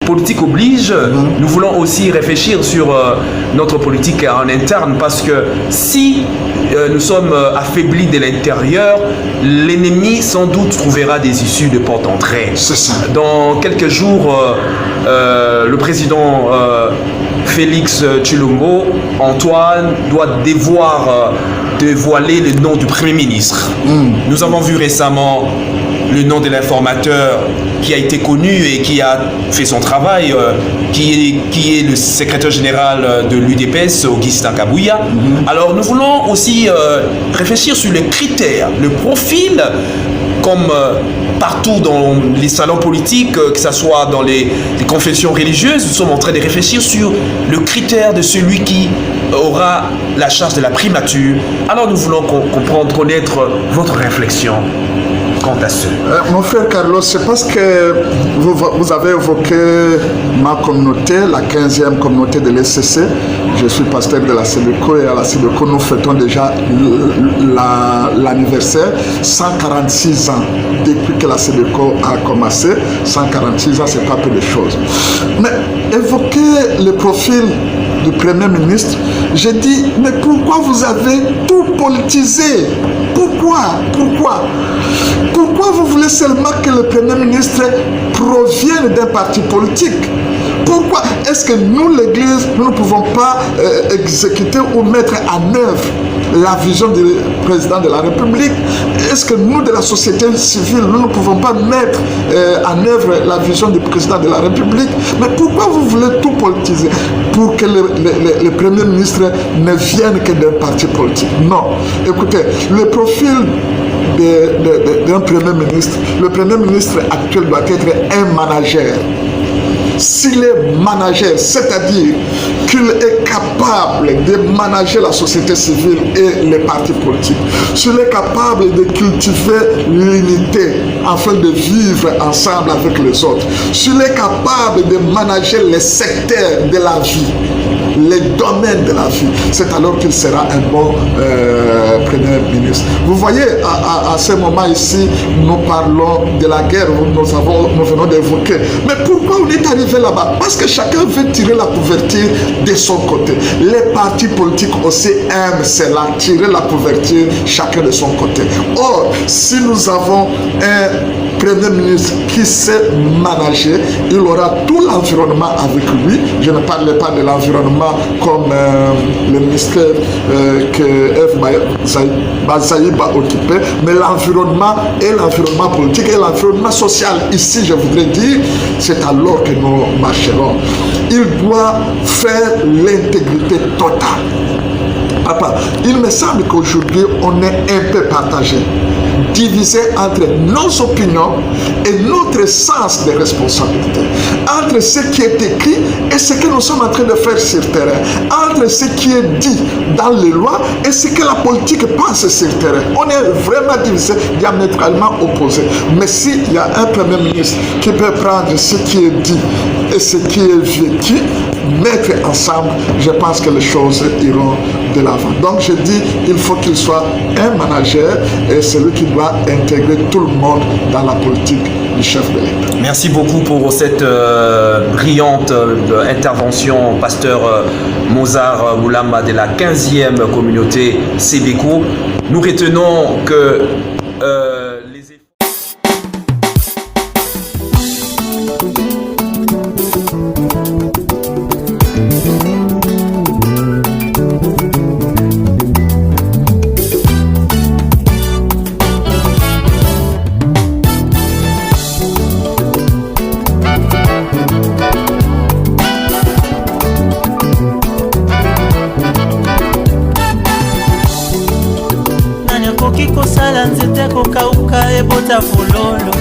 Politique oblige, nous voulons aussi réfléchir sur notre politique en interne parce que si nous sommes affaiblis de l'intérieur, l'ennemi sans doute trouvera des issues de porte d'entrée. C'est ça. Dans quelques jours, le président Félix Tshilombo, Antoine, doit devoir dévoiler le nom du Premier ministre. Nous avons vu récemment le nom de l'informateur qui a été connu et qui a fait son travail, qui est le secrétaire général de l'UDPS, Augustin Kabouya. Alors nous voulons aussi réfléchir sur les critères, le profil, comme partout dans les salons politiques, que ce soit dans les confessions religieuses, nous sommes en train de réfléchir sur le critère de celui qui aura la charge de la primature. Alors nous voulons comprendre, connaître votre réflexion quant à ce. Mon frère Carlos, c'est parce que vous avez évoqué ma communauté, la 15e communauté de l'ECC. Je suis pasteur de la CEDECO et à la CEDECO, nous fêtons déjà l'anniversaire, 146 ans. Depuis que la CEDECO a commencé, 146 ans, c'est pas peu de choses. Mais évoquer le profil du Premier ministre, j'ai dit, mais pourquoi vous avez tout politisé? Pourquoi vous voulez seulement que le Premier ministre provienne d'un parti politique? Pourquoi est-ce que nous, l'Église, nous ne pouvons pas exécuter ou mettre en œuvre la vision du président de la République? Est-ce que nous, de la société civile, nous ne pouvons pas mettre en œuvre la vision du président de la République? Mais pourquoi vous voulez tout politiser? Pour que le Premier ministre ne vienne que d'un parti politique? Non. Écoutez, le profil d'un Premier ministre, le Premier ministre actuel doit être un manager. S'il est manager, c'est-à-dire qu'il est capable de manager la société civile et les partis politiques, s'il est capable de cultiver l'unité afin de vivre ensemble avec les autres, s'il est capable de manager les secteurs de la vie, les domaines de la vie, c'est alors qu'il sera un bon Premier ministre. Vous voyez, à ce moment ici, nous parlons de la guerre, nous venons d'évoquer. Mais pourquoi on est arrivé là-bas? Parce que chacun veut tirer la couverture de son côté. Les partis politiques aussi aiment cela, tirer la couverture chacun de son côté. Or, si nous avons un Premier ministre qui sait manager, il aura tout l'environnement avec lui. Je ne parle pas de l'environnement comme le ministère que Eve Bazaïb a occupé, mais l'environnement et l'environnement politique et l'environnement social. Ici, je voudrais dire, c'est alors que nous marcherons. Il doit faire l'intégrité totale. Papa, il me semble qu'aujourd'hui, on est un peu partagé, divisé entre nos opinions et notre sens de responsabilité, entre ce qui est écrit et ce que nous sommes en train de faire sur le terrain, entre ce qui est dit dans les lois et ce que la politique pense sur le terrain. On est vraiment divisé, diamétralement opposés. Mais s'il y a un Premier ministre qui peut prendre ce qui est dit et ce qui est vécu, mettre ensemble, je pense que les choses iront de l'avant. Donc je dis, il faut qu'il soit un manager et celui qui doit intégrer tout le monde dans la politique du chef de l'État. Merci beaucoup pour cette brillante intervention, pasteur Mozart Moulama de la 15e communauté CEDECO. Nous retenons que fololo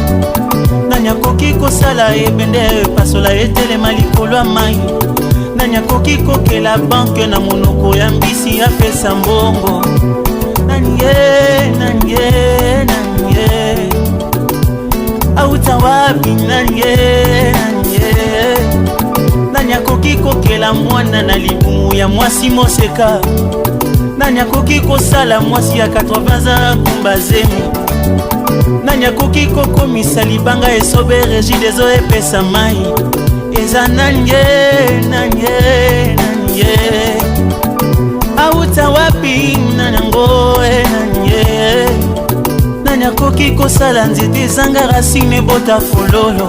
nani akoki kosala ebende pasola etelema likolo ya mai, nani akoki kokela banke na monoko ya mbisi apesa mbongo, nani ye auta wapi, nani ye nani akoki kokela mwana na libumu ya mwasi moseka, nani akoki kosala mwasi ya 80 ans kumbazemi, nani akoki kokomisa libanga esobe regi dezo epesa mai eza nanye nanye nanye auta wapi nanyango nanye nani akoki kosala nzete ezanga racine ebota fololo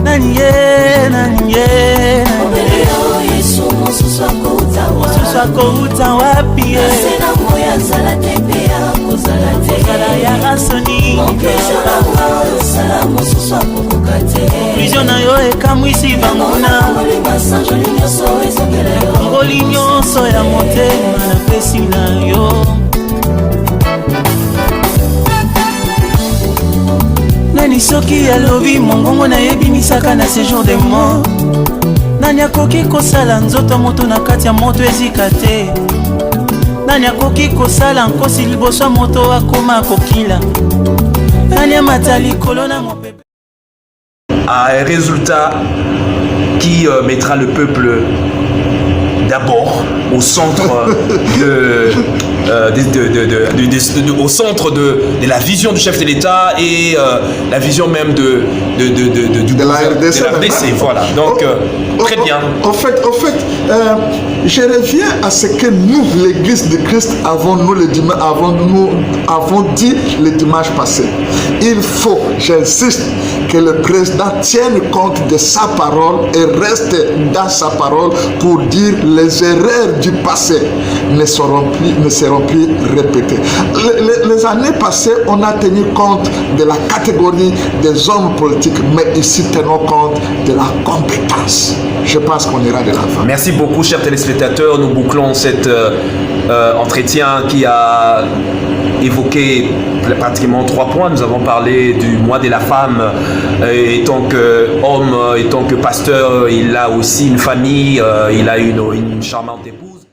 nanye nanye mosusu akouta wapi kozala ya rasoni prison na yo ekamwisi banguna ngoli nyonso ya motema napesi na yo nani soki alobi mongongo nayebimisaka na séjour de mort nani akoki kosala nzoto moto na kati ya moto ezika te nani akoki kosala nkosi liboso ya moto akoma akokila nani amata likolo na mopepe. Un résultat qui mettra le peuple d'abord au centre au centre de la vision du chef de l'État et la vision même de la RDC. Voilà. Donc, très bien. En fait, je reviens à ce que nous, l'Église de Christ, avons dit le dimanche passé. Il faut, j'insiste, que le président tienne compte de sa parole et reste dans sa parole pour dire les erreurs du passé ne seront plus répétées. Les années passées, on a tenu compte de la catégorie des hommes politiques, mais ici, tenons compte de la compétence. Je pense qu'on ira de l'avant. Merci beaucoup, chers téléspectateurs. Nous bouclons cet entretien qui a évoqué pratiquement 3 points. Nous avons parlé du mois de la femme. Et tant qu'homme, et tant que pasteur, il a aussi une famille, il a une charmante épouse.